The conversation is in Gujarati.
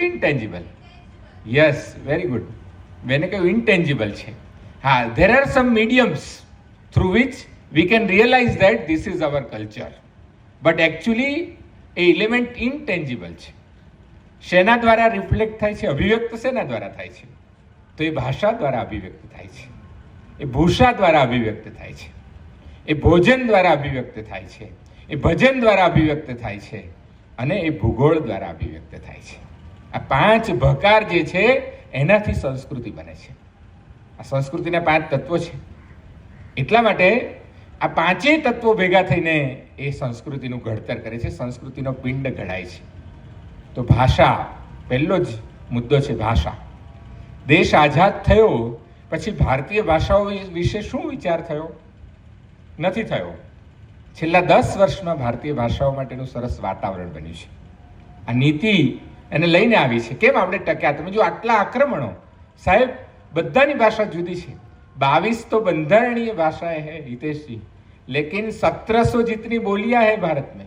ઇન્ટેન્જિબલ. Yes, very good. મેને કહ્યું ઇન્ટેન્જિબલ છે. હા, there are some mediums through which we can realise that this is our culture, but actually a element intangible છે. શેના દ્વારા રિફ્લેક્ટ થાય છે? અભિવ્યક્ત શેના દ્વારા થાય છે? તો એ ભાષા દ્વારા અભિવ્યક્ત થાય છે, એ ભૂષા દ્વારા અભિવ્યક્ત થાય છે, એ ભોજન દ્વારા અભિવ્યક્ત થાય છે, એ ભજન દ્વારા અભિવ્યક્ત થાય છે, અને એ ભૂગોળ દ્વારા અભિવ્યક્ત થાય છે. આ 5 ભકાર જે છે એનાથી સંસ્કૃતિ બને છે. આ સંસ્કૃતિના 5 તત્વો છે. એટલા માટે આ 5 તત્વો ભેગા થઈને એ સંસ્કૃતિનું ઘડતર કરે છે, સંસ્કૃતિનો પિંડ ઘડાય છે. તો ભાષા પહેલો જ મુદ્દો છે. ભાષા. દેશ આઝાદ થયો પછી ભારતીય ભાષાઓ વિશે શું વિચાર થયો? નથી થયો. છેલ્લા 10 વર્ષમાં ભારતીય ભાષાઓ માટેનું સરસ વાતાવરણ બન્યું છે. આ નીતિ એને લઈને આવી છે. કેમ આપણે ટક્યા? તમે જો આટલા આક્રમણો, સાહેબ બધાની ભાષા જુદી છે. 22 तो बंधारणीय भाषाएं हैं हितेश जी, लेकिन 1700 जितनी बोलियां हैं भारत में.